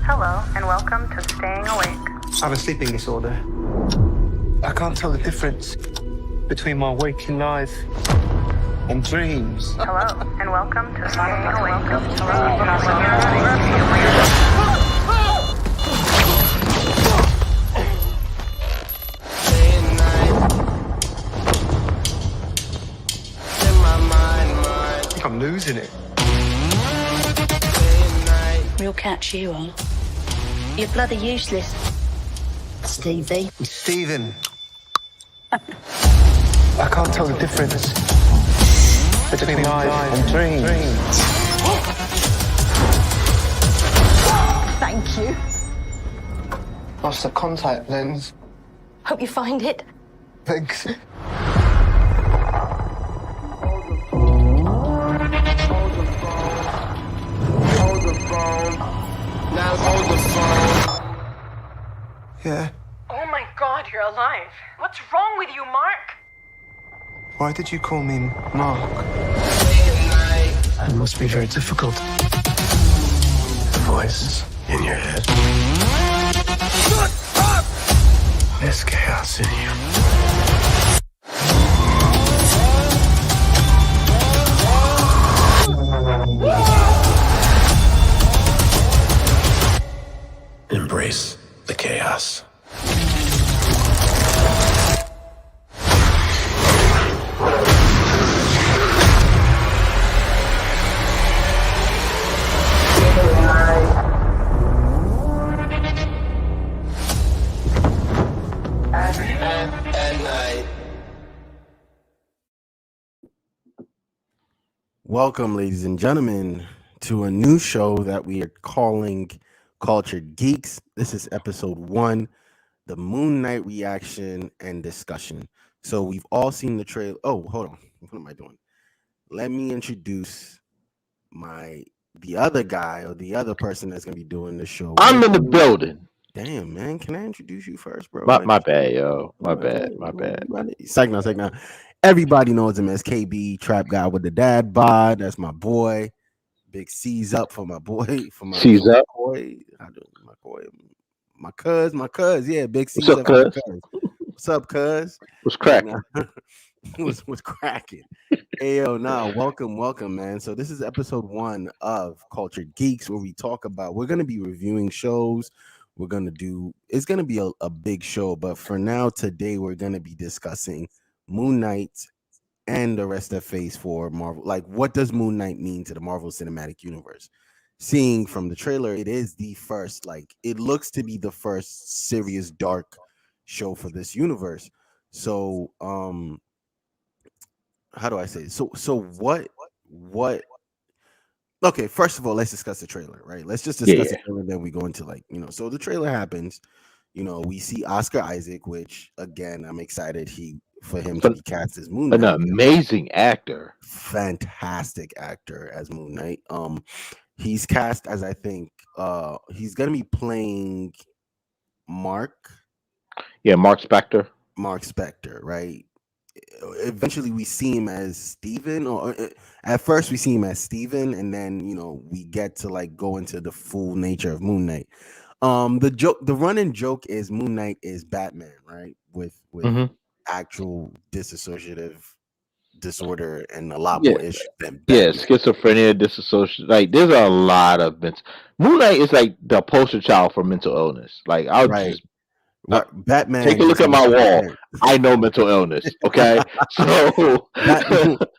Hello, and welcome to Staying Awake. I have a sleeping disorder. I can't tell the difference between my waking life and dreams. Hello, and welcome to Staying Awake. I think I'm losing it. We'll catch you on. You're bloody useless, Stevie. Stephen. I can't tell the difference between life and dreams. Thank you. Lost the contact lens. Hope you find it. Thanks. Yeah. Oh my God, you're alive. What's wrong with you, Mark? Why did you call me Mark? It must be very difficult. The voice in your head. Shut up! There's chaos in you. Embrace the chaos. Welcome, ladies and gentlemen, to a new show that we are calling Cultured Geeks. This is episode 1, the Moon Knight reaction and discussion. So we've all seen the trailer. Oh, hold on. What am I doing? Let me introduce the other guy or the other person that's gonna be doing the show. I'm in the building. Damn, man. Can I introduce you first, bro? My bad, yo. My bad. Psych now. Everybody knows him as KB, Trap Guy with the Dad Bod. That's my boy. Big C's up for my boy. For my C's up. boy. I do my boy. My cuz. Yeah, Big C's What's up, up. cuz? What's up, cuz? What's cracking? What's cracking? Hey, yo, welcome, man. So this is episode 1 of Cultured Geeks, where we're gonna be reviewing shows. It's gonna be a big show, but for now, today we're gonna be discussing Moon Knight and the rest of Phase 4 Marvel. Like, what does Moon Knight mean to the Marvel Cinematic Universe? Seeing from the trailer, it is the first, it looks to be the first serious dark show for this universe. So, how do I say it? So what okay, first of all, let's discuss the trailer, right? Let's just discuss the trailer, then we go into so the trailer happens, we see Oscar Isaac, which again, I'm excited for him to be cast as Moon Knight. An amazing actor. Fantastic actor as Moon Knight. He's cast as, I think, he's gonna be playing Mark. Yeah, Mark Spector. Mark Spector, right? Eventually we see him as Steven, or at first we see him as Steven, and then we get to go into the full nature of Moon Knight. The running joke is Moon Knight is Batman, right? With actual dissociative disorder and a lot more issues than Batman. Schizophrenia, dissociation. There's a lot of Moon Knight is like the poster child for mental illness. Batman. Take a look at my wall. I know mental illness. Okay, so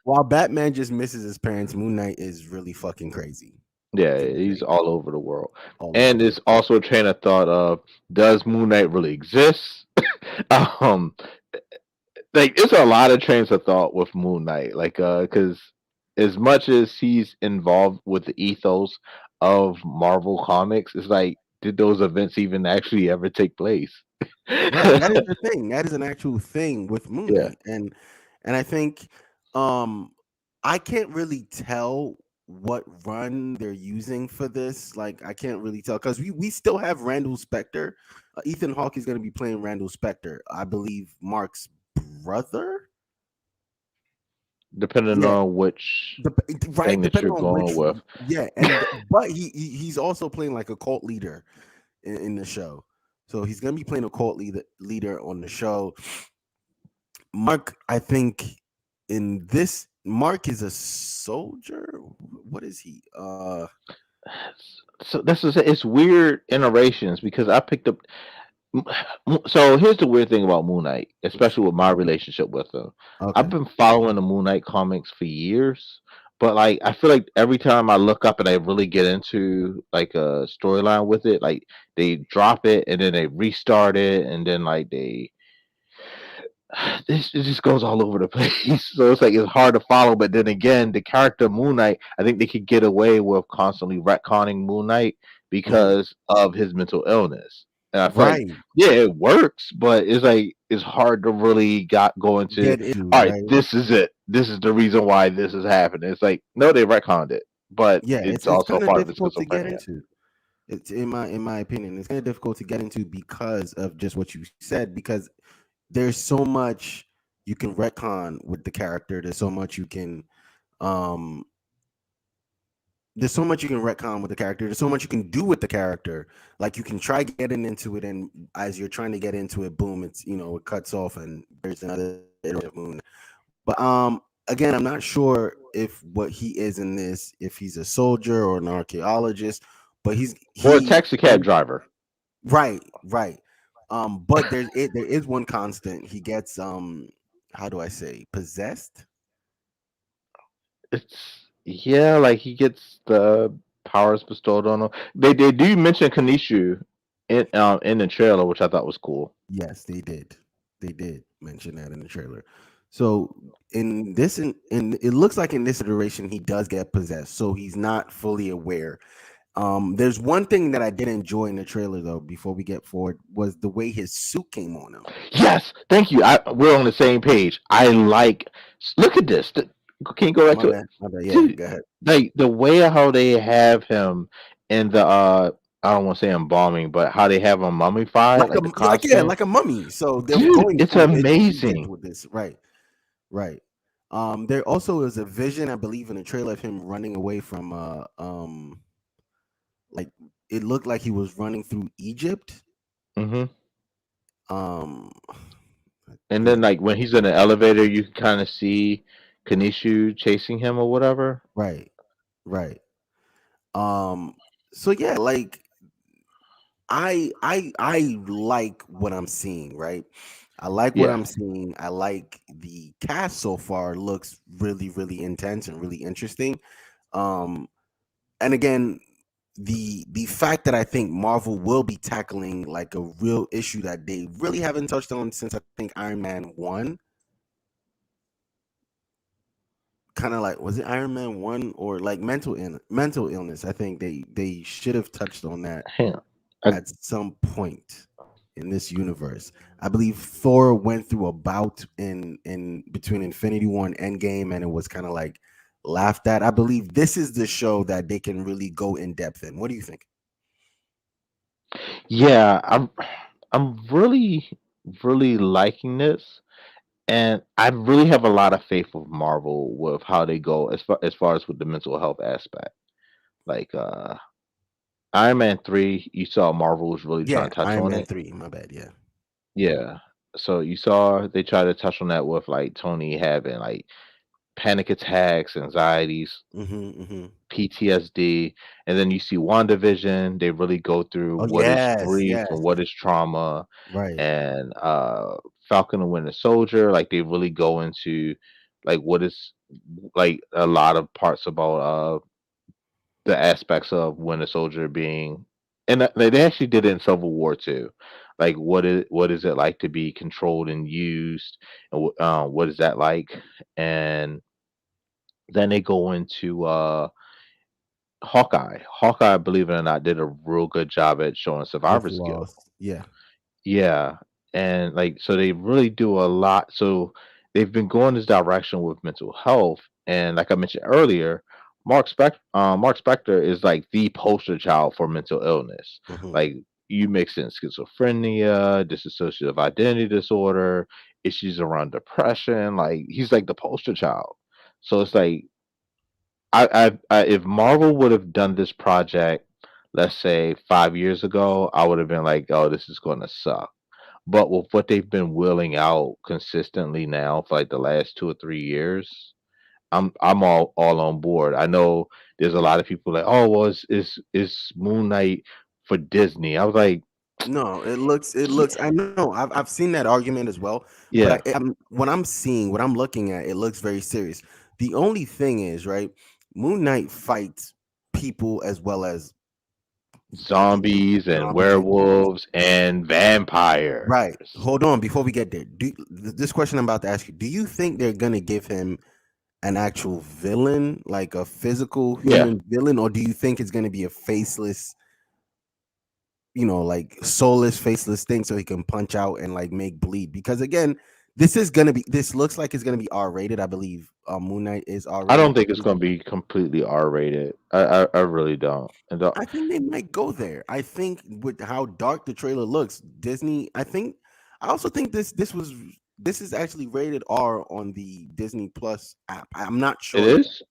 while Batman just misses his parents, Moon Knight is really fucking crazy. Yeah, he's all over the world. And it's also a train of thought of, does Moon Knight really exist? It's a lot of trains of thought with Moon Knight. Because as much as he's involved with the ethos of Marvel Comics, it's did those events even actually ever take place? That is the thing. That is an actual thing with Moon Knight. And I think I can't really tell what run they're using for this. I can't really tell, because we still have Randall Spector. Ethan Hawke is going to be playing Randall Spector, I believe Mark's brother. depending Yeah, on which right. thing that Depending you're on going which, with. yeah, and but he's also playing like a cult leader in the show. So he's gonna be playing a cult leader on the show. Mark, I think in this, Mark is a soldier. What is he? So this is it's weird iterations because I picked up. So here's the weird thing about Moon Knight, especially with my relationship with him. I've Okay, been following the Moon Knight comics for years, but like I feel like every time I look up and I really get into like a storyline with it, like they drop it and then they restart it and then like they this it just goes all over the place. So it's like it's hard to follow. But then again, the character Moon Knight, I think they could get away with constantly retconning Moon Knight hmm, because of his mental illness. And I feel like, right. yeah, it works, but it's like it's hard to really got go into. Get into All right, right. this is it. This is the reason why this is happening. It's like no, they retconned it, but Yeah, it's it's also kind of part of his difficult to get schizophrenia. into. It's in my opinion, it's kind of difficult to get into because of just what you said. Because there's so much you can retcon with the character. Um there's so much you can retcon with the character. There's so much you can do with the character. Like you can try getting into it, and as you're trying to get into it, boom, it's it cuts off, and there's another iterative moon. But again, I'm not sure if what he is in this, if he's a soldier or an archaeologist, but Or a taxi cab driver. right, right. But there is one constant. He gets how do I say, possessed? It's yeah, like he gets the powers bestowed on him. They do mention Kanishu in the trailer, which I thought was cool. Yes, they did. They did mention that in the trailer. So in this, in it looks like in this iteration he does get possessed, so he's not fully aware. There's one thing that I did enjoy in the trailer though. Before we get forward, was the way his suit came on him. Yes, thank you. We're on the same page. I like. Look at this. Can you go back My to it? bad. My bad. Yeah, Dude, go ahead. like the way how they have him in the I don't want to say embalming, but how they have him mummified, like the Yeah, costume. like a mummy. So they're Dude, going it's full Egypt amazing. with this, right? Right. There also is a vision, I believe, in the trailer of him running away from like it looked like he was running through Egypt. Hmm. Um, And yeah, then like when he's in the elevator, you can kind of see Kanishu chasing him or whatever. right, right. Um, so yeah, like I like what I'm seeing, right? I like what Yeah. I'm seeing. I like the cast so far looks really, really intense and really interesting. Um, and again, the fact that I think Marvel will be tackling like a real issue that they really haven't touched on since I think Iron Man 1. Kind of like, was it Iron Man 1 or like mental illness? I think they should have touched on that Hang on. I, at some point in this universe. I believe Thor went through a bout in between Infinity War and Endgame, and it was kind of like laughed at. I believe this is the show that they can really go in depth in. What do you think? yeah, I'm really liking this, and I really have a lot of faith with Marvel with how they go as far as with the mental health aspect. Like Iron Man 3, you saw Marvel was really trying Yeah, to touch Iron on Man it. 3. My bad. Yeah. Yeah. So you saw they tried to touch on that with like Tony having like panic attacks, anxieties, Mm-hmm, mm-hmm. PTSD, and then you see WandaVision, they really go through Oh what is yes, grief yes. and what is trauma, Right. and Falcon and Winter Soldier, like they really go into like what is like a lot of parts about the aspects of Winter Soldier being, and they actually did it in Civil War too. Like what is it like to be controlled and used, and what is that like? And then they go into Hawkeye. Hawkeye, believe it or not, did a real good job at showing With survivor skill. loss. Yeah. Yeah, and like so they really do a lot. So they've been going this direction with mental health, and like I mentioned earlier, Mark Spector is like the poster child for mental illness. Mm-hmm. Like you mix in schizophrenia, dissociative identity disorder, issues around depression. Like he's like the poster child. So it's like if Marvel would have done this project, let's say 5 years ago, I would have been like, oh, this is going to suck. But with what they've been wheeling out consistently now for like the last 2 or 3 years, I'm all on board. I know there's a lot of people like, oh, well, is Moon Knight for Disney? I was like, No, it looks. I know. I've seen that argument as well. But yeah, what I'm seeing, what I'm looking at, it looks very serious. The only thing is, right? Moon Knight fights people as well as zombies and zombies and humans. werewolves and vampires. Right. Hold on. Before we get there, this question I'm about to ask you: do you think they're gonna give him an actual villain, like a physical Yeah, human villain, or do you think it's gonna be a faceless, like soulless, faceless thing so he can punch out and like make bleed? Because again, this looks like it's gonna be R-rated. I believe Moon Knight is I R-rated. don't think it's going to be completely R rated. I really don't. And I think they might go there. I think with how dark the trailer looks, Disney. I also think this is actually rated R on the Disney Plus app. I'm not it sure yet. is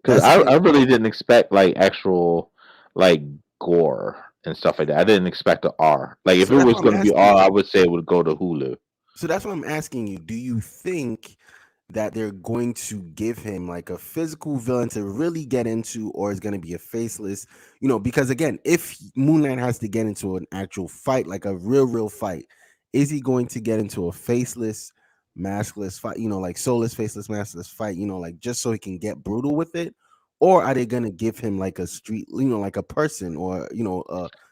because That's I the really didn't expect like actual like gore and stuff like that. I didn't expect the R. Like if so it that's was what I'm going to be asking R, you. I would say it would go to Hulu. So that's what I'm asking you. Do you think that they're going to give him like a physical villain to really get into, or is going to be a faceless? Because again, if Moon Knight has to get into an actual fight, like a real fight, is he going to get into a faceless, maskless fight? Like soulless, faceless, maskless fight. Like just so he can get brutal with it, or are they going to give him like a street, like a person, or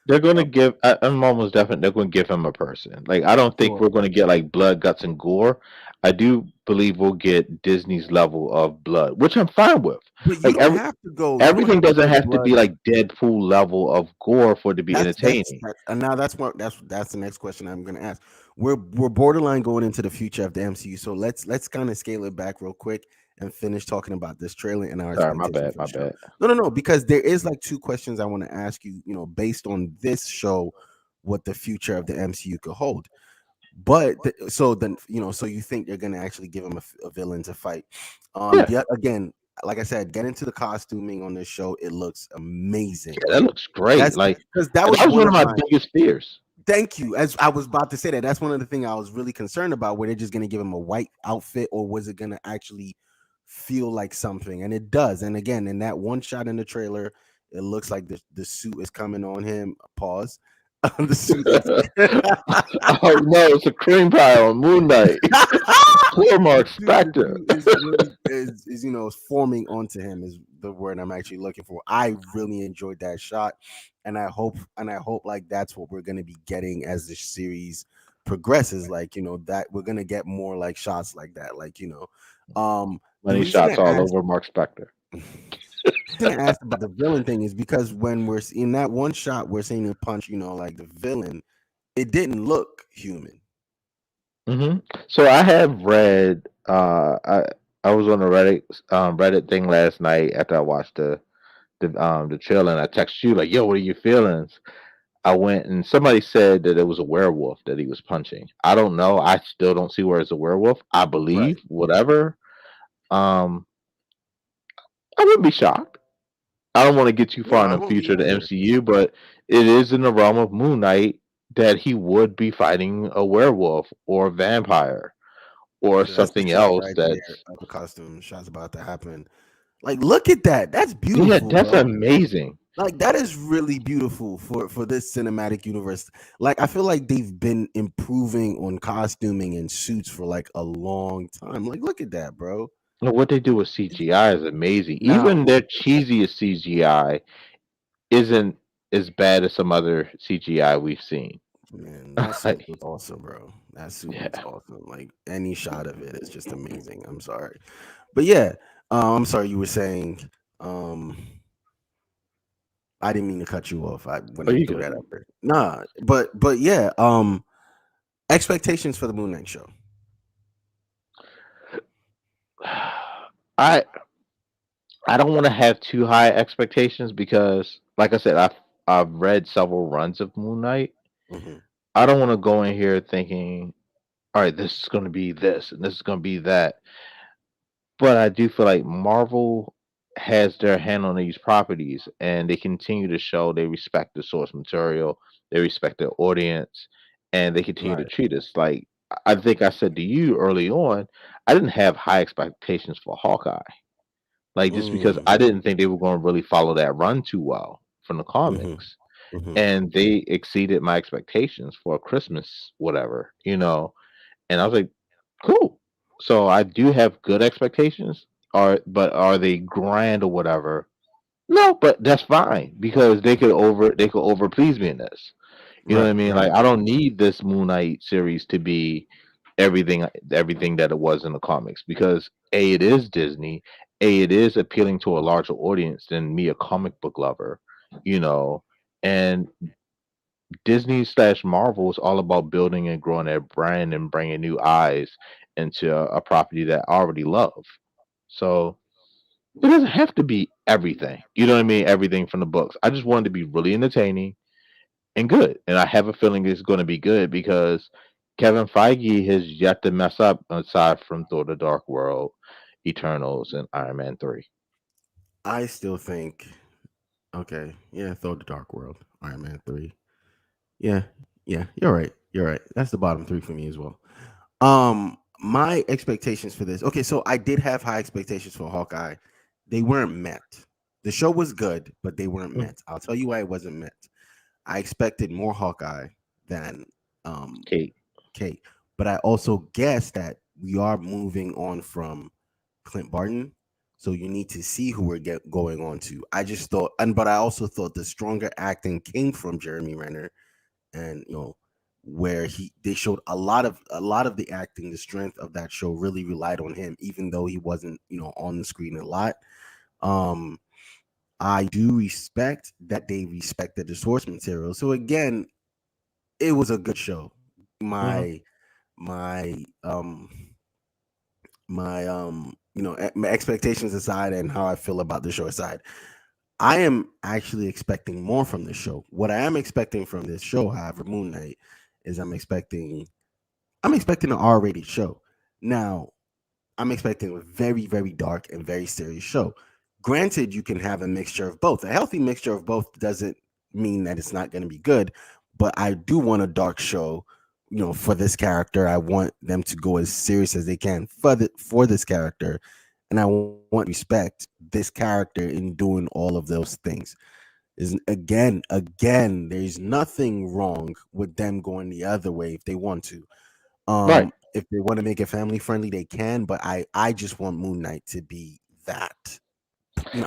They're going to a give. I'm almost definite. They're going to give him a person. Like I don't think or we're going to get like blood, guts, and gore. I do believe we'll get Disney's level of blood, which I'm fine with. but Like you don't everything have to doesn't go have to be blood. like Deadpool level of gore for it to be That's entertaining. that, and now that's the next question I'm going to ask. We're borderline going into the future of the MCU, so let's kind of scale it back real quick and finish talking about this trailer and our Sorry, my expectations bad, for the my show. bad. No, because there is like two questions I want to ask you. Based on this show, what the future of the MCU could hold. But so then so you think they're going to actually give him a villain to fight? Yeah, Yet again, like I said, get into the costuming on this show. It looks amazing. yeah, that Like looks great. that's Like because that was that was one one of of my my biggest fears. thank you. As I was about to say that, that's one of the things I was really concerned about. Were they just going to give him a white outfit, or was it going to actually feel like something? And it does. And again, in that one shot in the trailer, it looks like the suit is coming on him. Pause. The suit is. Oh no, it's a cream pie on Moon Knight. Poor Mark The Spector. suit is really is forming onto him is the word I'm actually looking for. I really enjoyed that shot, and I hope like that's what we're gonna be getting as the series progresses. Like that we're gonna get more like shots like that. Like the Money reason shots all over Mark Spector. I asked about the villain thing is because when we're in that one shot, we're seeing him punch. Like the villain, it didn't look human. So I have read. I was on the Reddit thing last night after I watched the trailer, and I texted you like, "Yo, what are your feelings?" I went and somebody said that it was a werewolf that he was punching. I don't know. I still don't see where it's a werewolf. I Right. believe whatever. Um, I wouldn't be shocked. I don't want to get too No, far in I the won't be future of the either. MCU, but it is in the realm of Moon Knight that he would be fighting a werewolf or a vampire or So that's the something shot else right there. that's The costume shot's about to happen. Like, look at that. That's yeah, beautiful, that's bro. amazing. Like, that is really beautiful for this cinematic universe. Like, I feel like they've been improving on costuming and suits for like a long time. Like, look at that, bro. What they do with CGI is amazing. Now, Even their cheesiest CGI isn't as bad as some other CGI we've seen. man, that suit Like, was awesome, bro. That suit was yeah. awesome. Like any shot of it is just amazing. I'm sorry, but yeah, I'm sorry. You were saying, um, I didn't mean to cut you off. When Oh, I you threw that good? out there. Nah, but yeah. Expectations for the Moon Knight show. I I don't want to have too high expectations because, like I said, I've read several runs of Moon Knight. Hmm. I don't want to go in here thinking, all right, this is going to be this and this is going to be that. but I do feel like Marvel has their hand on these properties, and they continue to show they respect the source material, they respect their audience, and they continue to Right. treat us like I think I said to you early on. I didn't have high expectations for Hawkeye, like just because Mm, I didn't think they were going to really follow that run too well from the hmm comics, hmm and they exceeded my expectations for Christmas, whatever, and I was like, cool. So I do have good expectations. But are they grand or whatever? No, but that's fine because they could over please me in this. You know what Right. I mean? Right. Like I don't need this Moon Knight series to be everything that it was in the comics because A, it is Disney, A, it is appealing to a larger audience than me, a comic book lover, you know, and Disney slash Marvel is all about building and growing their brand and bringing new eyes into a property that I already love. So it doesn't have to be everything. You know what I mean? Everything from the books. I just wanted to be really entertaining and good. And I have a feeling it's going to be good because Kevin Feige has yet to mess up aside from Thor: The Dark World, Eternals, and Iron Man 3. I still think. Okay. Yeah. Throw the Dark World. Iron Man 3. Yeah. Yeah. You're right. You're right. That's the bottom three for me as well. My expectations for this. Okay, so I did have high expectations for Hawkeye. They weren't met. The show was good, but they weren't Mm. met. I'll tell you why it wasn't met. I expected more Hawkeye than um Kate. Kate, but I also guessed that we are moving on from Clint Barton, so you need to see who we're going on to. I just thought, and but I also thought the stronger acting came from Jeremy Renner, and where they showed a lot of the acting, the strength of that show really relied on him, even though he wasn't on the screen a lot. um I do respect that they respected the source material, so again, it was a good show. Hmm. My my my um my um my expectations aside and how I feel about the show aside, I am actually expecting more from this show. What I am expecting from this show, however, Moon Knight, is I'm expecting an R-rated show. Now, I'm expecting a very, very dark and very serious show. Granted, you can have a mixture of both. A healthy mixture of both doesn't mean that it's not going to be good, but I do want a dark show. For this character, I want them to go as serious as they can for this character, and I want to respect this character in doing all of those things. Is again, there's nothing wrong with them going the other way if they want to. Right. If they want to make it family friendly, they can, but I just want Moon Knight to be that.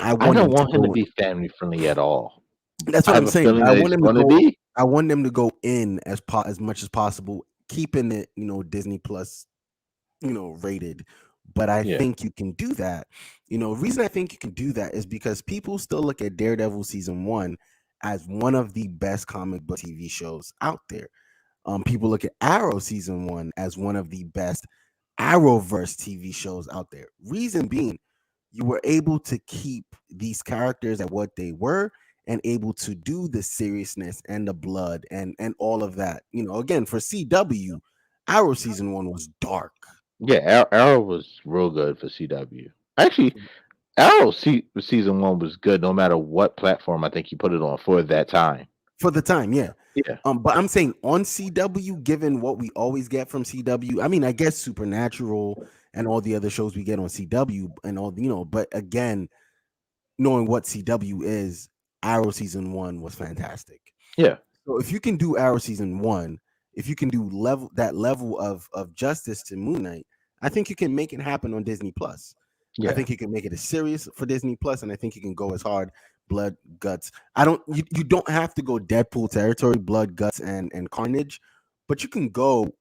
I I want don't him to want him to go. be family friendly at all. That's I what I'm have a saying. feeling I that want he's him to going to go. be. I want them to go in as much as possible, keeping it Disney Plus rated. But I Yeah. think you can do that. Reason I think you can do that is because people still look at Daredevil season one as one of the best comic book TV shows out there. People look at Arrow season one as one of the best Arrowverse TV shows out there. Reason being, you were able to keep these characters at what they were and able to do the seriousness and the blood and all of that. Again, for CW, Arrow season one was dark. Yeah, Arrow was real good for CW. Actually, season one was good no matter what platform I think you put it on for that time. For the time, yeah. Yeah. But I'm saying on CW, given what we always get from CW, I mean, I guess Supernatural and all the other shows we get on CW and all, but again, knowing what CW is, Arrow season one was fantastic. Yeah. So if you can do Arrow season one, if you can do level of justice to Moon Knight, I think you can make it happen on Disney Plus. I Yeah. think you can make it as serious for Disney Plus, and I think you can go as hard, blood, guts. I don't you don't have to go Deadpool territory, blood, guts, and carnage, but you can go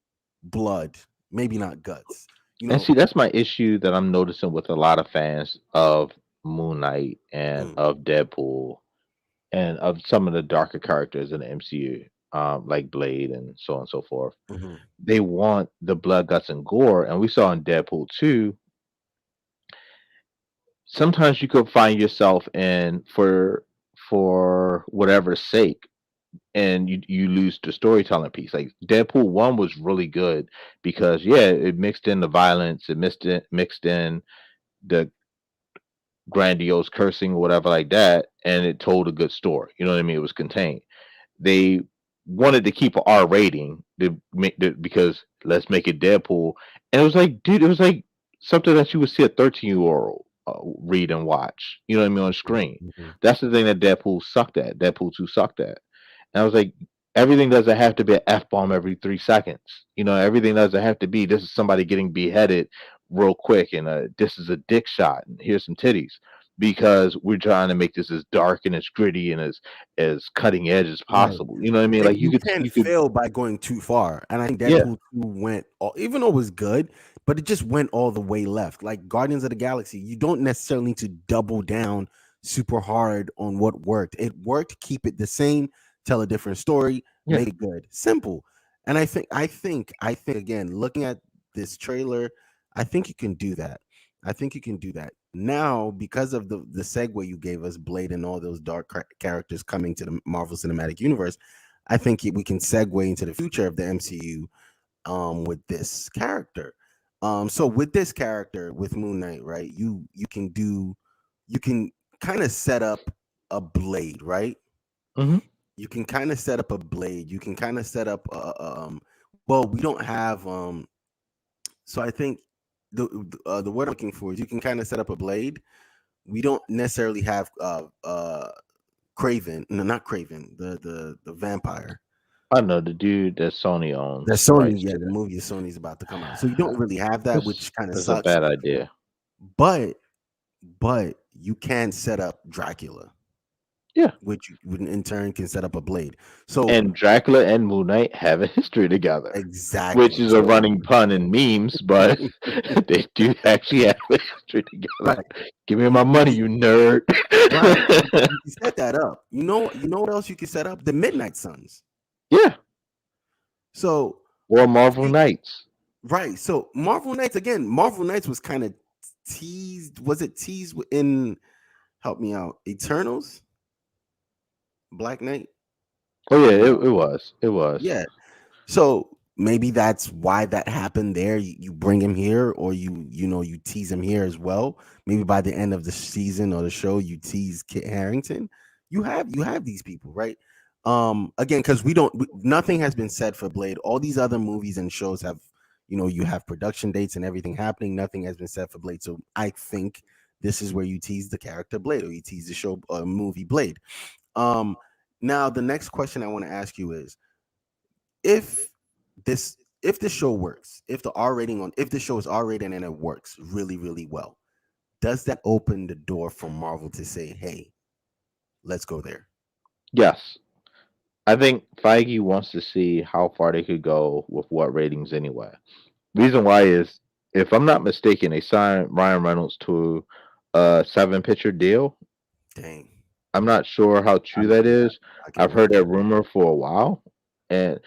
blood, maybe not guts. You And know, see, that's my issue that I'm noticing with a lot of fans of Moon Knight and mm, of Deadpool and of some of the darker characters in the MCU, like Blade and so on and so forth. mhm. They want the blood, guts, and gore, and we saw in Deadpool 2. Sometimes you could find yourself in for whatever's sake, and you lose the storytelling piece. Like Deadpool 1 was really good because yeah, it mixed in the violence, it mixed in the grandiose cursing or whatever like that, and it told a good story. You know what I mean? It was contained. They wanted to keep an R rating to make because let's make it Deadpool, and it was like, dude, it was like something that you would see a 13-year-old read and watch. You know what I mean on screen. Mhm. That's the thing that Deadpool sucked at. Deadpool 2 sucked at. And I was like, everything doesn't have to be an F bomb every 3 seconds. You know, everything doesn't have to be this is somebody getting beheaded real quick and this is a dick shot and here's some titties. Because we're trying to make this as dark and as gritty and as cutting edge as Right. possible. You know what I mean? And Like you can't you could fail by going too far. And I think yeah. Deadpool 2 went all, even though it was good, but it just went all the way left. Like Guardians of the Galaxy, you don't necessarily need to double down super hard on what worked. It worked, keep it the same, tell a different story, Yeah. make it good. Simple. And I think again, looking at this trailer, I think you can do that. I think you can do that. Now, because of the segue you gave us, Blade and all those dark characters coming to the Marvel Cinematic Universe, I think we can segue into the future of the MCU with this character. So with this character, with Moon Knight, right? You can kind of set up a Blade, right? Mhm. You can kind of set up a Blade. You can kind of set up well, we don't have so I think the word I'm looking for is you can kind of set up a Blade. We don't necessarily have Craven, no, not Craven, the vampire. I know the dude that Sony owns The the Sony, rights yeah, to the that. movie of Sony's about to come out, so you don't really have that, which kind of That's a sucks. bad idea. But you can set up Dracula, Yeah. which in turn can set up a Blade. So And Dracula and Moon Knight have a history together, which exactly. is a So running pun in memes, but they do actually have a history together. right, Give me my money, you nerd. right, you can set that up. You know what else you can set up? The Midnight Suns. Yeah. So Or Marvel Knights. right. So Marvel Knights again. Marvel Knights was kind of teased. Was it teased in? Help me out. Eternals. Black Knight. Oh yeah, No. it was. It was. Yeah. So maybe that's why that happened there. You bring him here, or you tease him here as well. Maybe by the end of the season or the show, you tease Kit Harington. You have these people, right? Again, because nothing has been said for Blade. All these other movies and shows have, you have production dates and everything happening. Nothing has been said for Blade. So I think this is where you tease the character Blade, or you tease the show movie Blade. Now the next question I want to ask you is, if the show works, if the show is R rated and it works really, really well, does that open the door for Marvel to say, hey, let's go there? Yes. I think Feige wants to see how far they could go with what ratings anyway. Reason why is, if I'm not mistaken, they signed Ryan Reynolds to a 7 picture deal. Dang. I'm not sure how true that is. I can I've heard believe that rumor for a while, and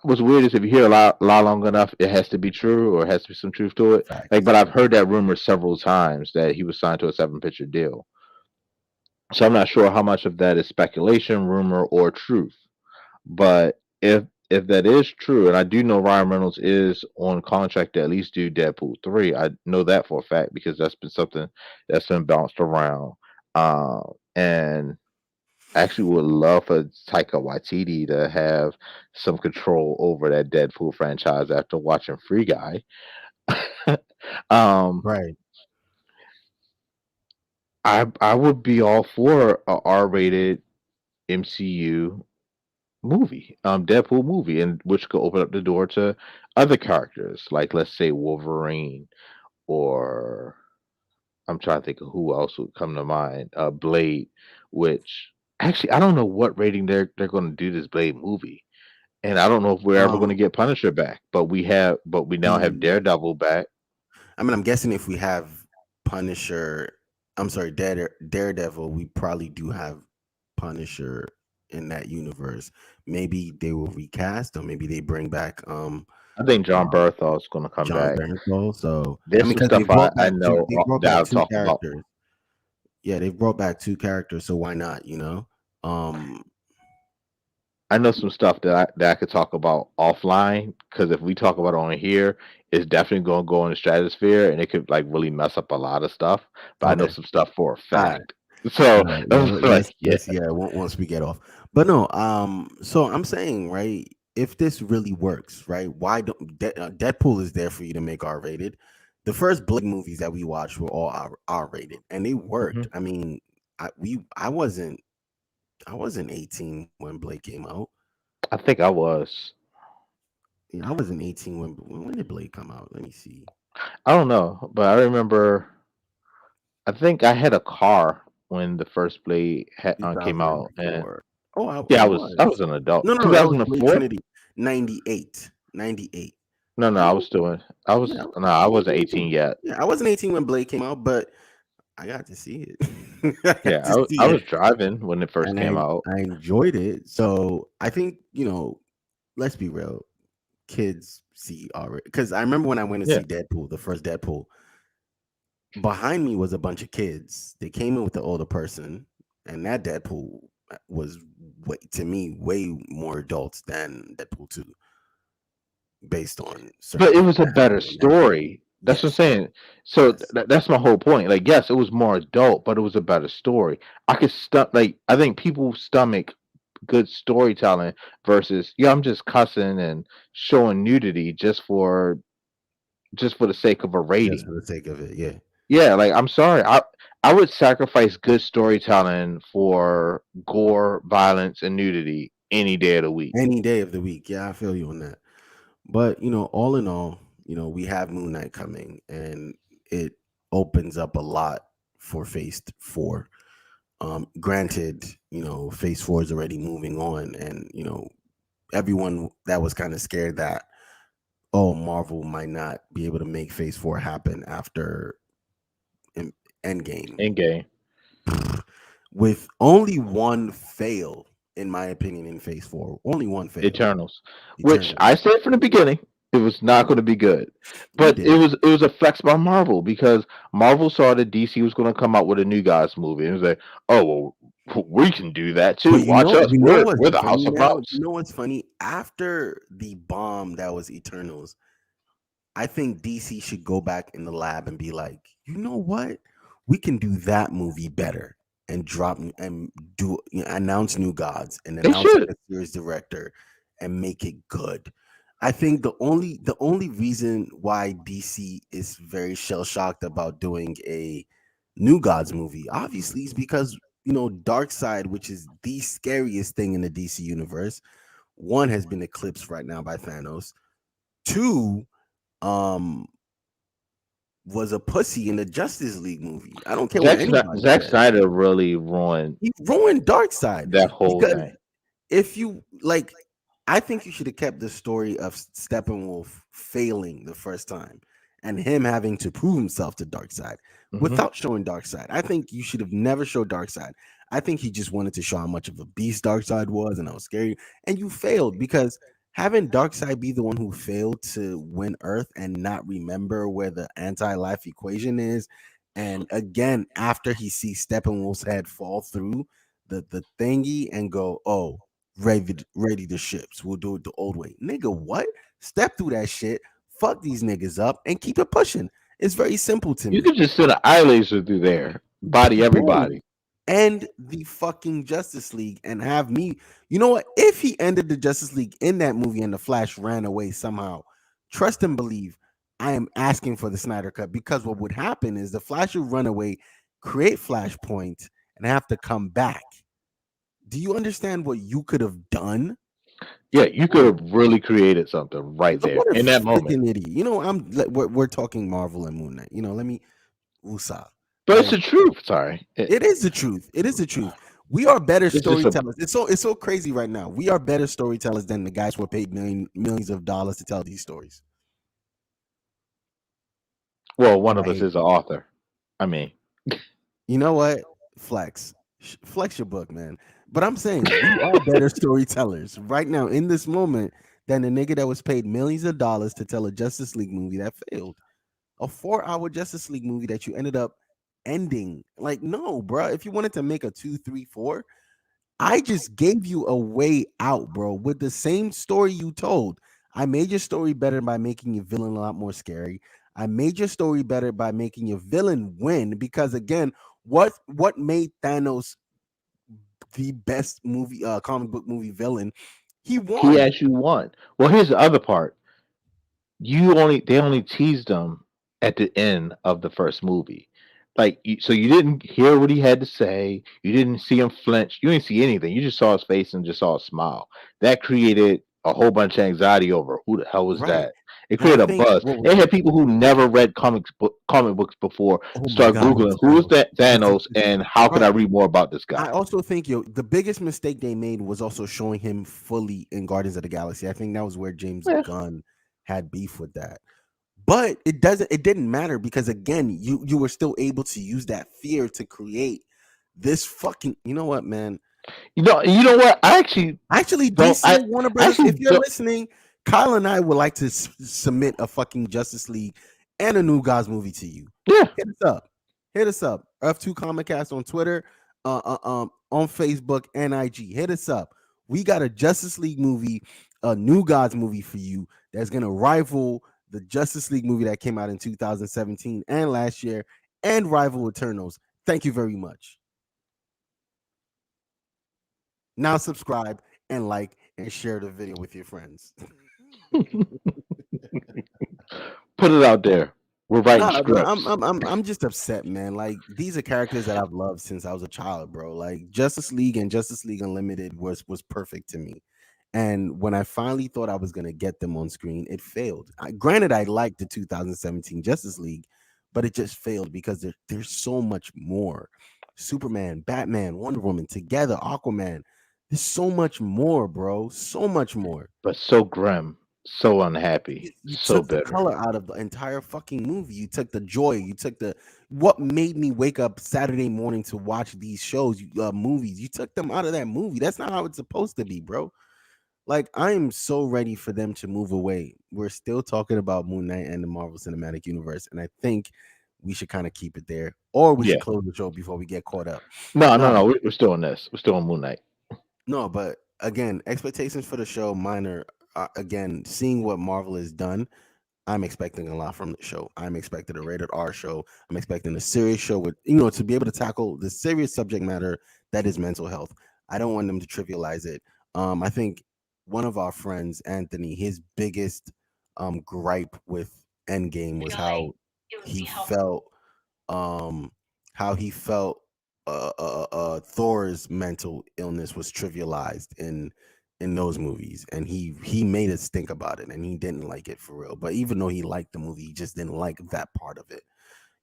what's weird is if you hear a lot long enough, it has to be true or it has to be some truth to it. that. Like, but I've heard that rumor several times that he was signed to a 7 picture deal. So I'm not sure how much of that is speculation, rumor, or truth. But if that is true, and I do know Ryan Reynolds is on contract to at least do Deadpool 3. I know that for a fact because that's been something that's been bounced around. And actually would love for Taika Waititi to have some control over that Deadpool franchise after watching Free Guy. um, Right. I would be all for a R-rated MCU movie, Deadpool movie, and which could open up the door to other characters, like let's say Wolverine, or I'm trying to think of who else would come to mind. Blade, which actually I don't know what rating they're going to do this Blade movie, and I don't know if we're ever going to get Punisher back. But we now have Daredevil back. I mean, I'm guessing if we have Punisher, I'm sorry, Daredevil, we probably do have Punisher in that universe. Maybe they will recast, or maybe they bring back I think John Bernthal is going to come John back. Bernthal. So There's some stuff I know they brought that back I'll two talk about. characters. Yeah, they brought back two characters, so why not? I know some stuff that I could talk about offline because if we talk about it on here, it's definitely going to go in the stratosphere and it could like really mess up a lot of stuff. But I know Okay. some stuff for a All right. fact. So All right. I Yeah. was like, yeah, Let's yeah. Once we get off, but no. So I'm saying, right, if this really works, right, why don't Deadpool is there for you to make R-rated. The first Blade movies that we watched were all R-rated, and they hmm worked. I mean, I wasn't 18 when Blade came out. I think I was. Yeah, I wasn't 18 when did Blade come out? Let me see. I don't know, but I remember. I think I had a car when the first Blade came out, and 2004. Oh, yeah, I I was. was an adult. No, no, no, that was Blade 2004? Trinity. 98. 98. No, no, I No, was doing. I yeah, was no, I I wasn't wasn't 18 18. yet. Yeah, I wasn't 18 when Blade came out, but I got to see it. I got Yeah, to see I it. was driving when it first And came out. I enjoyed it. So I think, let's be real. Kids see already because I remember when I went to Yeah, see Deadpool, the first Deadpool, behind me was a bunch of kids. They came in with the older person, and that Deadpool was to me way more adults than Deadpool 2, based on but certain it things was a that better happened in that movie. story. That's what I'm Yes, saying. So yes, that's my whole point. Like, yes, it was more adult, but it was a better story. I could like I think people stomach good storytelling versus yeah, I'm just cussing and showing nudity just for the sake of a just rating. for the sake of it. Yeah, Yeah, like I'm sorry. I would sacrifice good storytelling for gore, violence, and nudity any day of the week. any day of the week. Yeah, I feel you on that. But all in all, we have Moon Knight coming, and it opens up a lot for Phase 4. Granted, Phase 4 is already moving on, and everyone that was kind of scared that, oh, Marvel might not be able to make Phase 4 happen after en- Endgame, In game. with only one fail, in my opinion, in Phase 4. Only one fail. Eternals, which Eternals. I said from the beginning it was not going to be good, You but did. it was a flex by Marvel because Marvel saw that DC was going to come out with a New Gods movie and it was like, oh well, we can do that too. But Watch us, what's we're the funny House of now? Mouse. What's funny? After the bomb that was Eternals, I think DC should go back in the lab and be like, you know what? We can do that movie better and announce New Gods and They announce like should. a series director and make it good. I think the only reason why DC is very shell shocked about doing a New Gods movie, obviously, is because Dark Side, which is the scariest thing in the DC universe, one has been eclipsed right now by Thanos. Two, um was a pussy in the Justice League movie. I don't care what anybody Zack says. Snyder really ruined He ruined Darkseid that whole because thing. if you like, I think you should have kept the story of Steppenwolf failing the first time and him having to prove himself to Darkseid hmm without showing Darkseid. I think you should have never showed Darkseid. I think he just wanted to show how much of a beast Darkseid was and how scary. And you failed because having Darkseid be the one who failed to win Earth and not remember where the anti-life equation is, and again after he sees Steppenwolf's head fall through the thingy and go, oh, ready the ships. We'll do it the old way. Nigga, what? Step through that shit. Fuck these niggas up and keep it pushing. It's very simple to You me. could just send an eye laser through there, body Boom. everybody. End the fucking Justice League and have me. You know what? If he ended the Justice League in that movie and the Flash ran away somehow, trust and believe I am asking for the Snyder Cut, because what would happen is the Flash would run away, create Flashpoint, and have to come back. Do you understand what you could have done? Yeah, you could have really created something right there What a in that moment. freaking idiot! We're talking Marvel and Moon Knight. Let me USA. But it's Like, the truth. Sorry, it is the truth. It is the truth. We are better it's just a storytellers. It's so crazy right now. We are better storytellers than the guys who are paid millions of dollars to tell these stories. well, one And I of us hate is an you. author. I mean, You know what? Flex. Flex your book, man. But I'm saying we are better storytellers right now in this moment than the nigga that was paid millions of dollars to tell a Justice League movie that failed. A 4-hour Justice League movie that you ended up ending. Like, no, bro. If you wanted to make a 2, 3, 4, I just gave you a way out, bro, with the same story you told. I made your story better by making your villain a lot more scary. I made your story better by making your villain win because again, what made Thanos the best movie comic book movie villain? He He won. actually won. Well, here's the other part. They only teased him at the end of the first movie. So you didn't hear what he had to say. You didn't see him flinch. You didn't see anything. You just saw his face and just saw a smile. That created a whole bunch of anxiety over who the hell was Right. that. It And I created a think buzz. what was It had people who never read comic books before oh my start god, me googling who is too. that It's Thanos it's and how can I right. read more about this I guy. also think the biggest mistake they made was also showing him fully in Guardians of the Galaxy. I think that was where James Yeah. Gunn had beef with that. But it didn't matter because again, you were still able to use that fear to create this fucking you know what, man? You know what? Actually, Don't. DC Warner I Brothers, actually if you're don't. listening, Kyle and I would like to submit a fucking Justice League and a New Gods movie to you. Yeah. Hit us up. Hit us up. Earth2 Comic Cast on Twitter, on Facebook and IG. Hit us up. We got a Justice League movie, a New Gods movie for you that's gonna rival the Justice League movie that came out in 2017 and last year, and rival Eternals. Thank you very much. Now subscribe and like and share the video with your friends. Put it out there. We're writing No, bro, I'm scripts. I'm I'm I'm just upset, man. Like these are characters that I've loved since I was a child, bro. Like Justice League and Justice League Unlimited was perfect to me. And when I finally thought I was gonna get them on screen, it failed. Granted, I liked the 2017 Justice League, but it just failed because there's so much more. Superman, Batman, Wonder Woman together, Aquaman. There's so much more, bro. So much more. But so grim, so you, unhappy, you so took the bitter. color out of the entire fucking movie. You took the joy. You took the what made me wake up Saturday morning to watch these shows, movies. You took them out of that movie. That's not how it's supposed to be, bro. Like I am so ready for them to move away. We're still talking about Moon Knight and the Marvel Cinematic Universe, and I think we should kind of keep it there, or we should Yeah. close the show before we get caught up. No, no, No, no. We're still on this. We're still on Moon Knight. no, but again, expectations for the show, mine are again seeing what Marvel has done. I'm expecting a lot from the show. I'm expecting a rated R show. I'm expecting a serious show with, to be able to tackle the serious subject matter that is mental health. I don't want them to trivialize it. I think one of our friends, Anthony, his biggest gripe with Endgame was he felt um how he felt Thor's mental illness was trivialized in those movies, and he made us think about it, and he didn't like it for real. But even though he liked the movie, he just didn't like that part of it.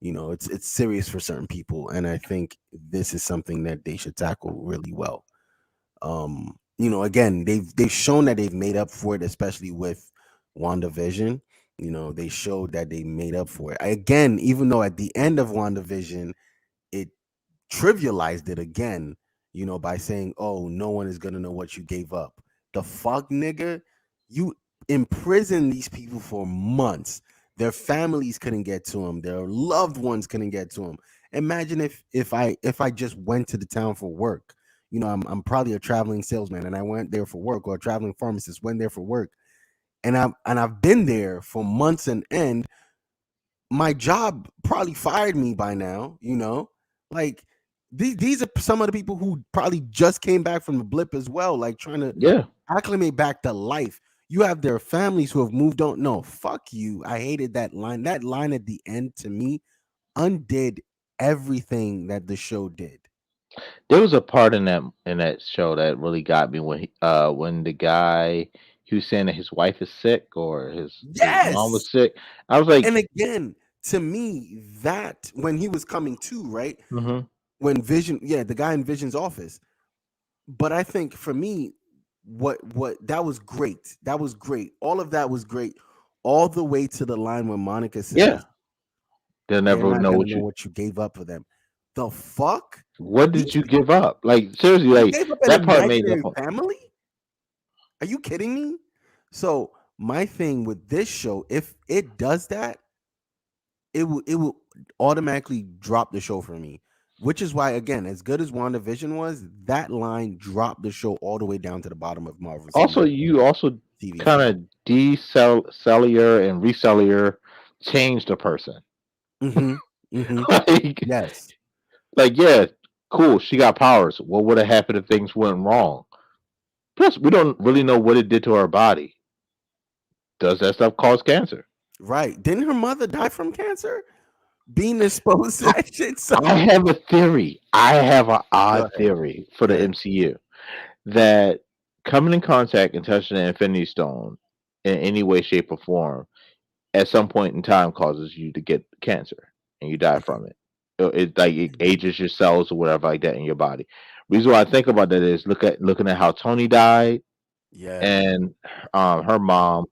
It's serious for certain people, and I think this is something that they should tackle really well. Again, they've shown that they've made up for it, especially with WandaVision. They showed that they made up for it. Again, even though at the end of WandaVision, it trivialized it again, by saying, "Oh, no one is gonna know what you gave up." The fuck, nigga, you imprisoned these people for months. Their families couldn't get to them. Their loved ones couldn't get to them. Imagine if I just went to the town for work. I'm probably a traveling salesman, and I went there for work, or a traveling pharmacist went there for work, and I've been there for months and end. My job probably fired me by now, like these are some of the people who probably just came back from the blip as well, like trying to Yeah. acclimate back to life. You have their families who have moved on. No, fuck you. I hated that line. That line at the end to me undid everything that the show did. There was a part in that show that really got me when the guy he was saying that his wife is sick or his mom Yes. was sick. I was like, And again, to me, that when he was coming to, right? mhm. When Vision, yeah, the guy in Vision's office. But I think for me, what that was great. That was great. All of that was great. All the way to the line when Monica Yeah, says, they'll "They're never not know gonna what know you. what you gave up for them." The fuck? What These did you people, give up? Like seriously, you like gave up an that part made the imaginary whole. family? Are you kidding me? So my thing with this show, if it does that, it will automatically drop the show for me which is why, again, as good as WandaVision was, that line dropped the show all the way down to the bottom of Marvel Also, Cinematic you also TV kind show. of cellular and recellular change the person. Mm-hmm. Mm-hmm. like, Yes. yeah, cool. She got powers. What would have happened if things went wrong? Plus, we don't really know what it did to her body. Does that stuff cause cancer? Right. Didn't her mother die from cancer? Being exposed to that shit. So I have a theory. I have an go odd ahead. theory for Go the ahead. MCU that coming in contact and touching the Infinity Stone in any way, shape, or form at some point in time causes you to get cancer and you die from it. It ages your cells or whatever like that in your body. Reason why I think about that is looking at how Tony died Yeah. and her mom.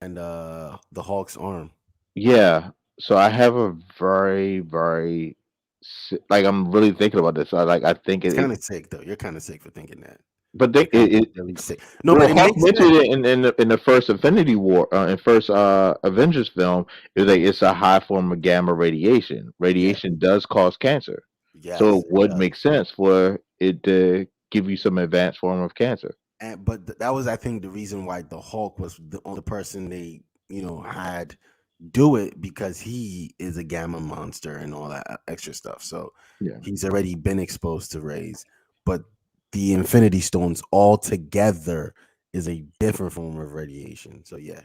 And the Hulk's arm. Yeah. So I have a very like I'm really thinking about this. I think It's kind it of sick though. You're kind of sick for thinking that. but You're kind of it really sick. No, but well, it Hawk makes mentioned sense. it in the first Infinity War, in first Avengers film. Is like it's a high form of gamma radiation. Yeah. Radiation does cause cancer, so Yes, it it would does. make sense for it to give you some advanced form of cancer. And but that was, I think, the reason why the Hulk was the only person they, had do it, because he is a gamma monster and all that extra stuff. So Yeah, he's already been exposed to rays. But the Infinity Stones altogether is a different form of radiation. So yeah,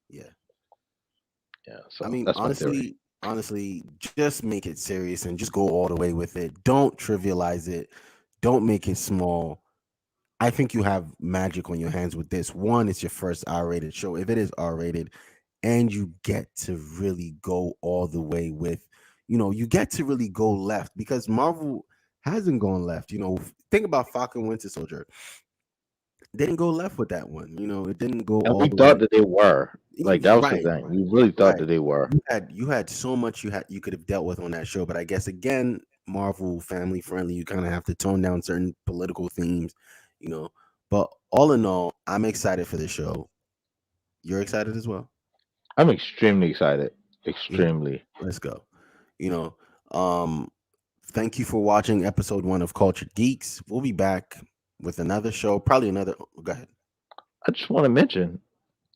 yeah. yeah. I So mean, that's my theory. honestly, just make it serious and just go all the way with it. Don't trivialize it. Don't make it small. I think you have magic on your hands with this. One, it's your first R-rated show. If it is R-rated, and you get to really go all the way with, you get to really go left, because Marvel hasn't gone left. Think about Falcon Winter Soldier. They didn't go left with that one. It didn't go And all we the way. thought that they were like that was the Right, thing. We really thought right. that they were. You had so much you could have dealt with on that show, but I guess, again, Marvel family friendly. You kind of have to tone down certain political themes, you know. But all in all, I'm excited for the show. You're excited as well. I'm extremely excited. Yeah, Extremely. let's go. You know, um, thank you for watching episode 1 of Cultured Geeks. We'll be back with another show, probably another. Go ahead. I just want to mention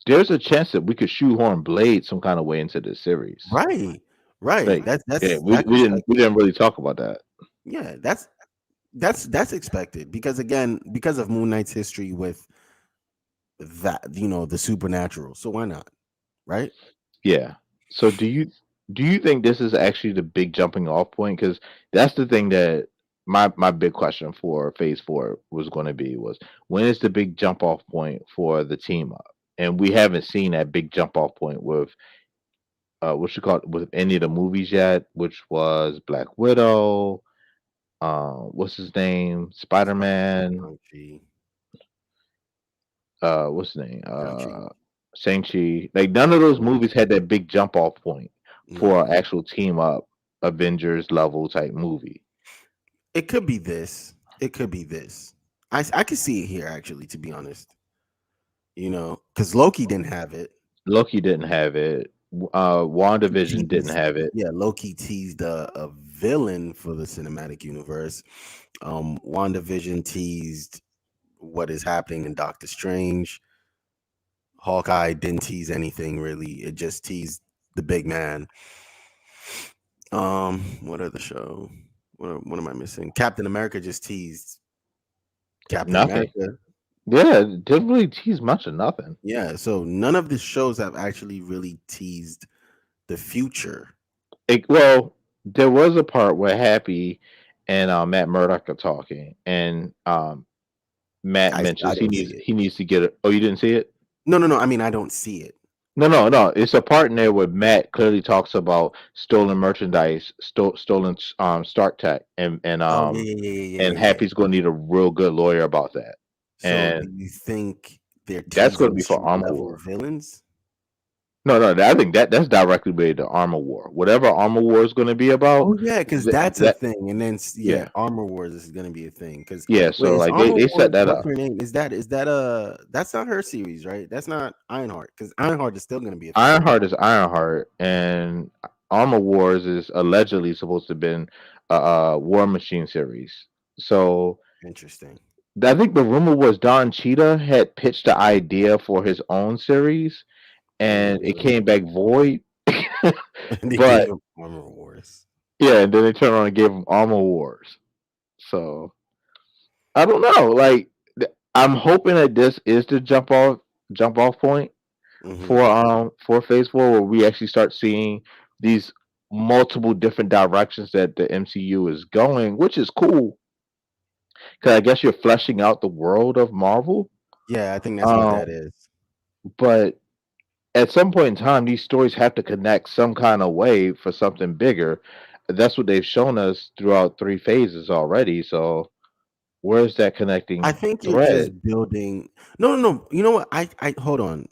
there's a chance that we could shoehorn Blade some kind of way into this series. Right, right. Like, That's yeah, that's we that's we didn't we expected. didn't really talk about that. Yeah, that's expected, because, again, because of Moon Knight's history with that, the supernatural. So why not? Right? Yeah. So do you think this is actually the big jumping off point? Because that's the thing that my big question for Phase 4 was going to be was when is the big jump off point for the team up? And we haven't seen that big jump off point with what you call it with any of the movies yet, which was Black Widow. What's his name? Spider Man. Shang-Chi. What's his name? Shang-Chi. Shang-Chi. Like none of those Yeah. movies had that big jump off point for No. an actual team up Avengers level type movie. It could be this. It could be this. I could see it here, actually, to be honest. Because Loki didn't have it. Loki didn't have it. He WandaVision didn't teased, have it. yeah, Loki teased a villain for the cinematic universe. WandaVision teased what is happening in Doctor Strange. Hawkeye didn't tease anything really. It just teased the big man. What other show? What am I missing? Captain America just teased Captain Nothing. America. Yeah, it didn't really tease much of nothing. Yeah, so none of the shows have actually really teased the future. Well, there was a part where Happy and Matt Murdock are talking, and Matt I mentions didn't see it. he needs to get it. Oh, you didn't see it? No. I mean, I don't see it. No. It's a part in there where Matt clearly talks about stolen merchandise, stolen Stark Tech, Oh, yeah, and yeah, yeah. Happy's going to need a real good lawyer about that. So do And you think they're that's going to teasing be for street Armor level War. villains? No, I think that's directly related to Armor War. Whatever Armor War is going to be about, Oh yeah, because that's a that thing, and then yeah, Armor Wars is going to be a thing. Because yeah. wait, So is like Armor they Wars? set that What's up. her name? Is that that's not her series, right? That's not Ironheart, because Ironheart is still going to be a thing. Ironheart is Ironheart, and Armor Wars is allegedly supposed to have been War Machine series. So Interesting. I think the rumor was Don Cheetah had pitched the idea for his own series, and it Mm. came back void. And they gave But him Armor Wars. yeah, and then they turned around and gave him Armor Wars. So I don't know. Like I'm hoping that this is the jump off point Hmm. for Phase 4, where we actually start seeing these multiple different directions that the MCU is going, which is cool because I guess you're fleshing out the world of Marvel. Yeah, I think that's what that Um, is. but at some point in time, these stories have to connect some kind of way for something bigger. That's what they've shown us throughout 3 phases already. So where's that I connecting think it's thread? just building. No, no, no. You know what? I hold on.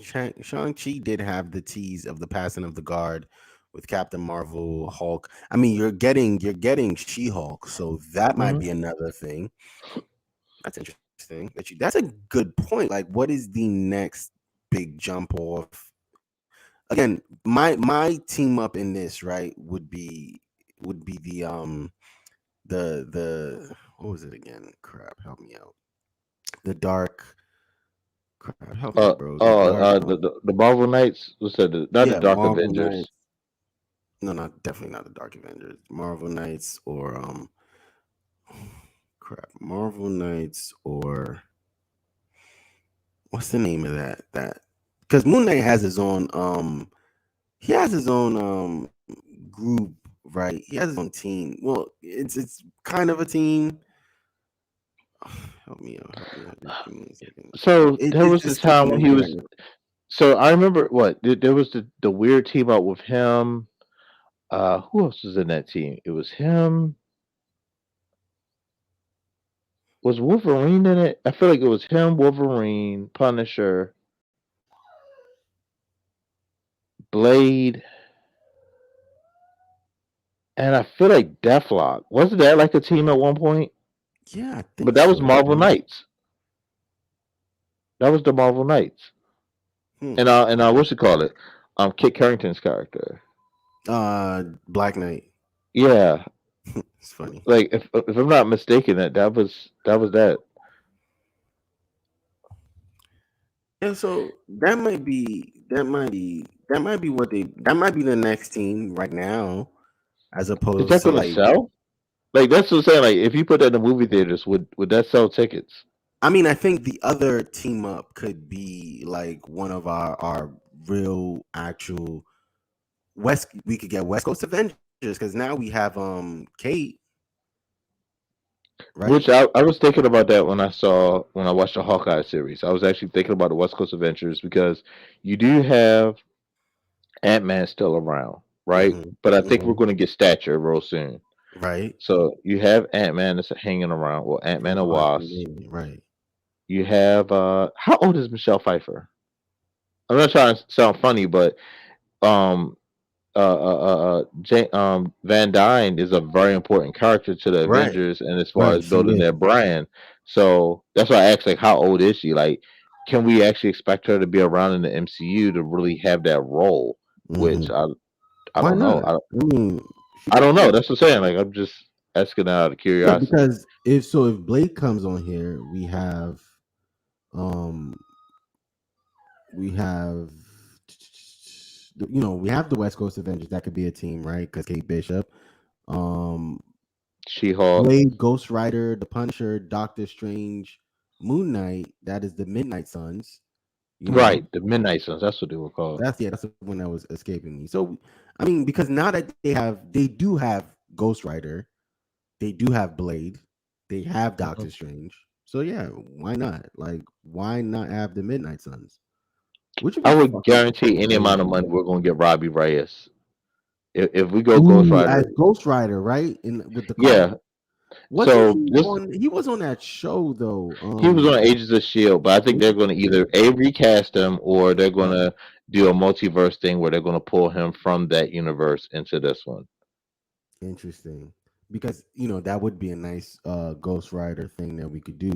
Shang-Chi did have the tease of the passing of the guard with Captain Marvel, Hulk. I mean, you're getting She-Hulk, so that might Mhm. be another thing. That's interesting. That's a good point. Like, what is the next big jump off? Again, my team up in this, right, would be the what was it again? Crap, help me out. The dark crap, help me, bro. The dark The Marvel Knights. What's that? Not the yeah, Dark Marvel Knights. Avengers. No, not definitely not the Dark Avengers. Marvel Knights or crap. Marvel Knights or what's the name of that because Moon Knight has his own he has his own group, right? He has his own team. Well, it's kind of a team. Help me out. Just give me a second. So there It's was the just time slipping when my he mind right was. now. So I remember what there was the weird team up with him. Who else was in that team? It was him. Was Wolverine in it? I feel like it was him, Wolverine, Punisher, Blade, and I feel like Deathlock. Wasn't that like a team at one point? Yeah, I But think that was so. Marvel Knights. That was the Marvel Knights. Hmm. And what's it call it? Kit Harington's character. Black Knight. Yeah, It's funny. like if I'm not mistaken, that was that. Yeah, so that might be the next team right now, as Is opposed that to gonna like sell? Like that's what I'm saying. Like if you put that in the movie theaters, would that sell tickets? I mean, I think the other team up could be like one of our real actual West. We could get West Coast Avengers because now we have Kate, right? Which I was thinking about that when I watched the Hawkeye series. I was actually thinking about the West Coast Adventures because you do have Ant Man still around, right? Hmm. But I think we're Hmm. going to get Stature real soon. Right. So you have Ant Man that's hanging around. Well, Ant Man And and Wasp. right. You have how old is Michelle Pfeiffer? I'm not trying to sound funny, but um Van Dyne is a very important character to the Right. Avengers, and as far Right. as She building their is. brand. So that's why I asked, like, how old is she? Like, can we actually expect her to be around in the MCU to really have that role? Hmm. Which I Why don't know. not? I mean, she I don't could know. be. That's what I'm saying. Like, I'm just asking out of Yeah, curiosity. because if Blade comes on here, um we have we have the West Coast Avengers. That could be a team, right? Because Kate Bishop, um She Hulk, Blade, Ghost Rider, the Punisher, Doctor Strange, Moon Knight. That is the Midnight Suns. You right? know, The Midnight Suns. That's what they were called. that's the one that was escaping me. So I mean, because now that they do have Ghost Rider, they do have Blade, they have Mhm. Doctor Strange. So yeah, why not? Like, why not have the Midnight Suns? Which would I be would fucking guarantee any amount of crazy. money we're going to get Robbie Reyes. If we go Ghost Ooh, as Rider, Ghost Rider, right? In with the car. yeah. Wasn't So he this on? He was on that show though. He was on Agents of Shield, but I think they're going to either a recast him or they're going Right. to do a multiverse thing where they're going to pull him from that universe into this one. Interesting, because that would be a nice Ghost Rider thing that we could do.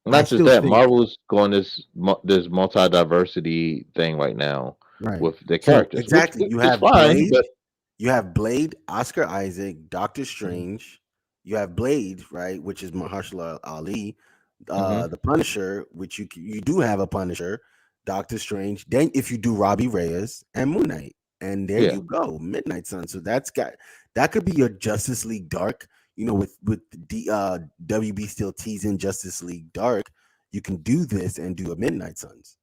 I Not just still that, think Marvel's going this multi diversity thing right now right. with their So characters, which exactly, you is have fine. Blade, But You have Blade, Oscar Isaac, Doctor Strange. You have Blade, right, which is Mahershala Ali. Mm-hmm. The Punisher, which you do have a Punisher, Doctor Strange. Then if you do Robbie Reyes and Moon Knight, and there Yeah. you go, Midnight Sun. So that could be your Justice League Dark. With the WB still teasing Justice League Dark, you can do this and do a Midnight Suns,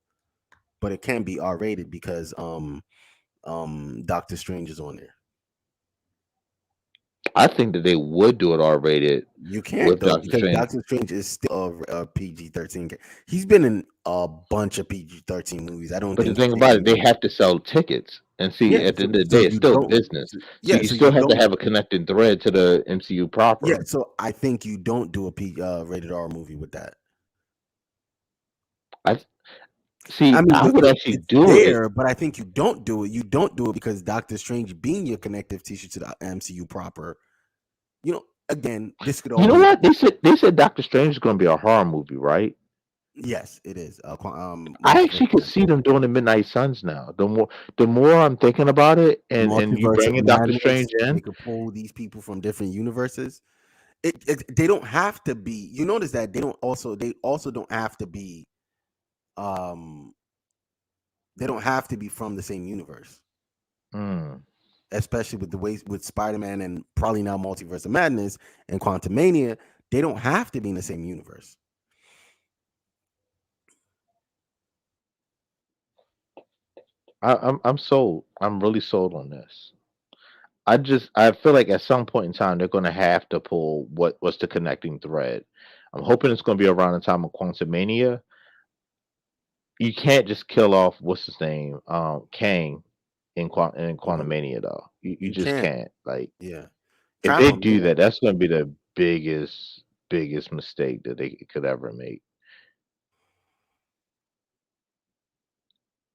but it can't be R rated because Doctor Strange is on there. I think that they would do it R-rated You can't with though Doctor because Strange. Doctor Strange is still a PG-13. He's been in a bunch of PG-13 movies. I don't But the think thing about it, they have to sell tickets. And see, yeah. at the end of the So day, it's you still don't. business. So Yeah. you So you still have to don't. have a connecting thread to the MCU Yeah. proper. So I think you don't do a rated R movie with that. I I see. mean, I would actually it's do it. there, but I think you don't do it. You don't do it because Doctor Strange being your connective tissue to the MCU proper. Again, this could You all know be. what? They said Doctor Strange is going to be a horror movie, right? Yes, it is. I actually Multiverse could Madness. see them doing the Midnight Suns now. The more I'm thinking about it, and you Multiverse of bringing Doctor Madness. Strange in, They could pull these people from different universes. They don't have to be. You notice that they also don't have to be. Um, they don't have to be from the same universe. mm, Especially with the way with Spider-Man and probably now Multiverse of Madness and Quantumania, they don't have to be in the same universe. I'm sold. I'm really sold on this. I feel like at some point in time they're going to have to pull what's the connecting thread. I'm hoping it's going to be around the time of Quantumania. You can't just kill off what's his name, Kang in Mhm. Quantumania though. You You just can't. can't. Like Yeah. if they Travel. do that, that's going to be the biggest mistake that they could ever make.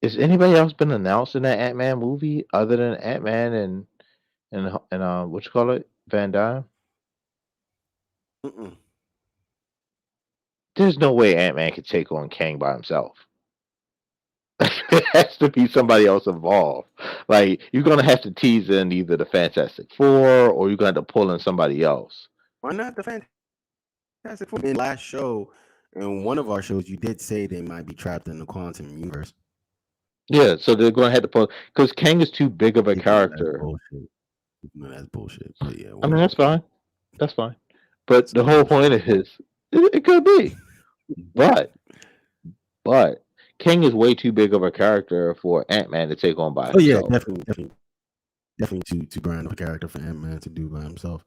Is anybody else been announced in that Ant Man movie other than Ant Man and what you call it, Van Dyne? Mm-mm. There's no way Ant Man could take on Kang by himself. There has to be somebody else involved. Like you're gonna have to tease in either the Fantastic Four or you're gonna have to pull in somebody else. Why not the Fantastic Four? In last show, in one of our shows, you did say they might be trapped in the quantum universe. Yeah, so they're gonna have to pull because Kang is too big of a Even though that's character. bullshit. Even though that's bullshit. But yeah, I mean, whatever. that's fine. That's fine. But That's the some whole bullshit. point is it could be. But but King is way too big of a character for Ant Man to take on by Oh yeah, himself. definitely too grand of a character for Ant-Man to do by himself.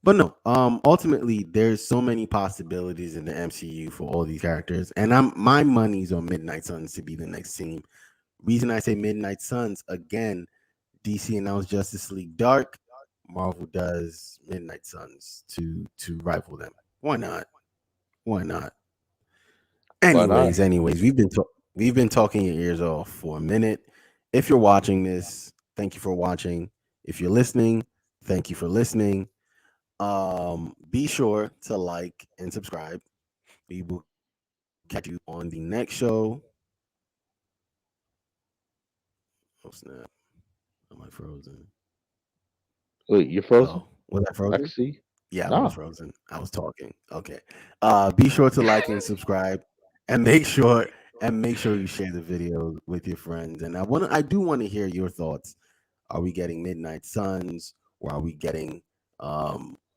But no, ultimately there's so many possibilities in the MCU for all these characters, and my money's on Midnight Suns to be the next team. Reason I say Midnight Suns again, DC announced Justice League Dark, Marvel does Midnight Suns to rival them. Why not? Why not? Why not? Anyways, we've been talking your ears off for a minute. If you're watching this, thank you for watching. If you're listening, thank you for listening. Be sure to like and subscribe. We will catch you on the next show. Oh snap! Am I frozen? Wait, you're frozen? Oh, was I I can frozen? see. Yeah, I was No. frozen. I was talking. Okay. Be sure to like and subscribe, and make sure you share the video with your friends. And I do want to hear your thoughts. Are we getting Midnight Suns, or are we getting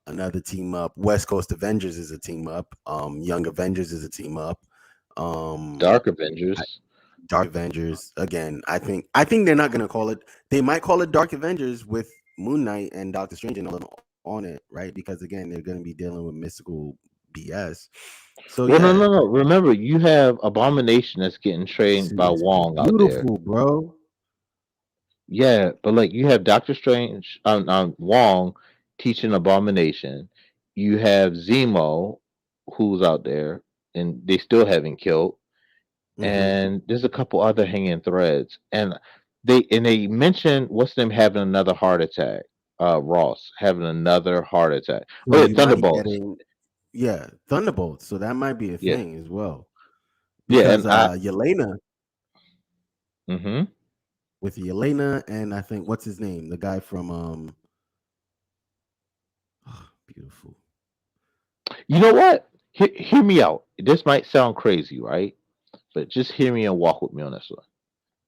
another team up? West Coast Avengers is a team up. Young Avengers is a team up. Um, Dark I- Avengers. Dark Avengers again. I think they're not gonna call it. They might call it Dark Avengers with Moon Knight and Doctor Strange and all them on it, right? Because again, they're gonna be dealing with mystical BS. So Well, no, yeah, no, no. Remember, you have Abomination that's getting trained by suit is Wong out there. beautiful, bro. Yeah, but like you have Doctor Strange, Wong teaching Abomination. You have Zemo, who's out there, and they still haven't killed. Hmm. And there's a couple other hanging threads, and they mentioned what's them having another heart attack. Ross having another heart attack. So Oh yeah, you might be Thunderbolts. getting Thunderbolts. So that might be a Yeah, thing as well. yeah, Because and I. Yelena, Mm-hmm. with Yelena, and I think what's his name? The guy from beautiful. You know what? Hear me out. This might sound crazy, right? But just hear me and walk with me on this one.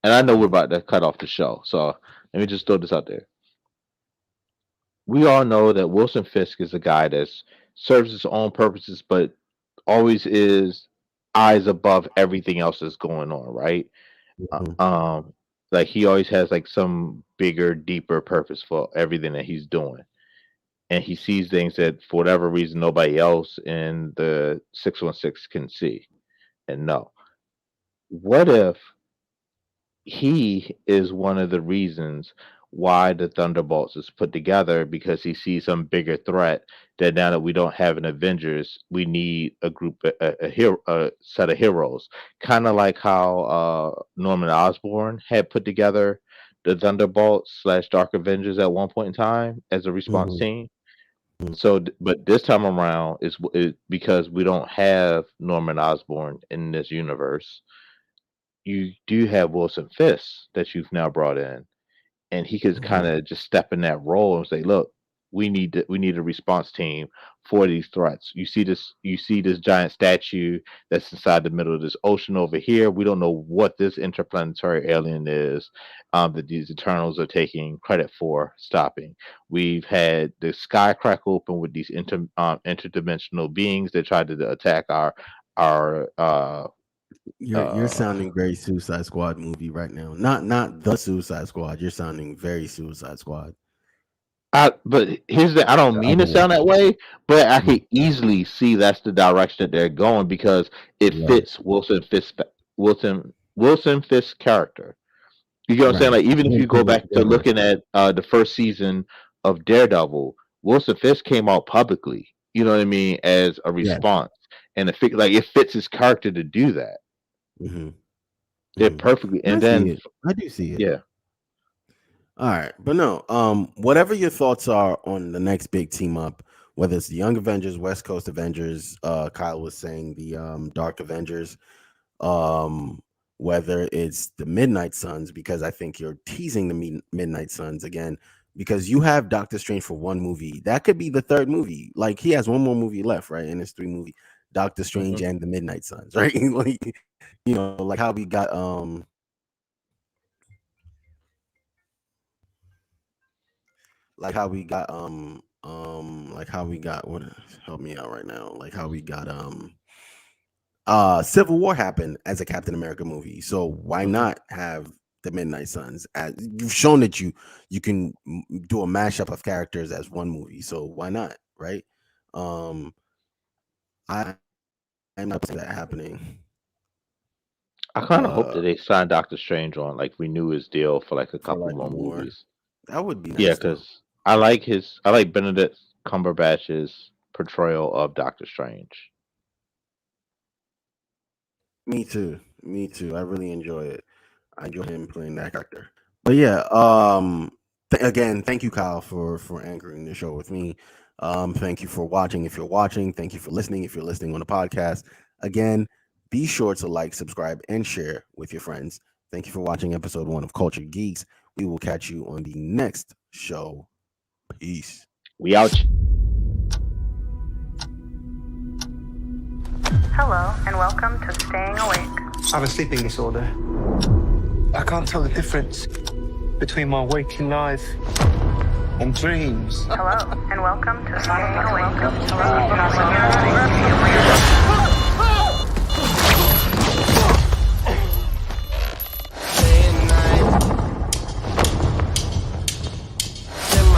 And I know we're about to cut off the show, so let me just throw this out there. We all know that Wilson Fisk is a guy that serves his own purposes, but always is eyes above everything else that's going on, right? Mhm. Like he always has like some bigger, deeper purpose for everything that he's doing. And he sees things that for whatever reason nobody else in the 616 can see and know. What if he is one of the reasons why the Thunderbolts is put together, because he sees some bigger threat that now that we don't have an Avengers, we need a group, a hero, a set of heroes, kind of like how Norman Osborn had put together the Thunderbolts slash Dark Avengers at one point in time as a response Mhm. team. So, but this time around is because we don't have Norman Osborn in this universe. You do have Wilson Fisk that you've now brought in, and he could kind Mhm. of just step in that role and say, "Look, we need a response team for these threats. You see this giant statue that's inside the middle of this ocean over here. We don't know what this interplanetary alien is that these Eternals are taking credit for stopping. We've had the sky crack open with these interdimensional beings that tried to attack our You're uh sounding very Suicide Squad movie right now. Not the Suicide Squad. You're sounding very Suicide Squad. but here's the I don't The mean other to sound one. that way, but I Mhm. could easily see that's the direction that they're going because it Right. fits Wilson Fisk's character. You get what I'm saying? Right. Like even if They you go put it back to together. looking at the first season of Daredevil, Wilson Fisk came out publicly, you know what I mean, as a Yeah. response. And it fits his character to do that. Hmm. They're Hmm. perfectly I and see then it. I do see it. yeah. All right, but no. Whatever your thoughts are on the next big team up, whether it's the Young Avengers, West Coast Avengers, Kyle was saying the Dark Avengers, um, whether it's the Midnight Suns, because I think you're teasing the Midnight Suns again, because you have Doctor Strange for one movie. That could be the third movie. Like he has one more movie left, right? And it's three movie. Doctor Strange Mhm. and the Midnight Suns, right? Like like how we got like how we got like how we got what help me out right now, like how we got Civil War happened as a Captain America movie, so why Mhm. not have the Midnight Suns? As you've shown that you can do a mashup of characters as one movie, so why not, right? um I I'm not seeing that happening. I kind of hope uh that they signed Doctor Strange on, like renew his deal for like a for couple like more more, movies. that would be Yeah, nice though. because I like Benedict Cumberbatch's portrayal of Doctor Strange. Me too, I really enjoy it. I enjoy him playing that character. But yeah, again, thank you, Kyle, for anchoring the show with me. Thank you for watching if you're watching. Thank you for listening if you're listening on the podcast. Again, be sure to like, subscribe, and share with your friends. Thank you for watching episode 1 of Cultured Geeks. We will catch you on the next show. Peace. We out. Hello, and welcome to Staying Awake. I have a sleeping disorder. I can't tell the difference between my waking life and dreams. Hello, and welcome to Staying Awake.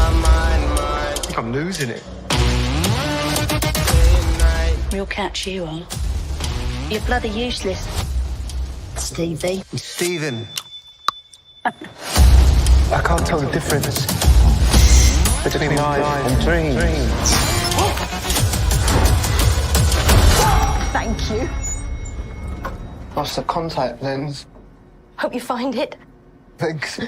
I think I'm losing it. We'll catch you on. You're bloody useless, Stevie. Stephen. I can't tell the difference between life and dreams. Thank you. Lost the contact lens. Hope you find it. Thanks.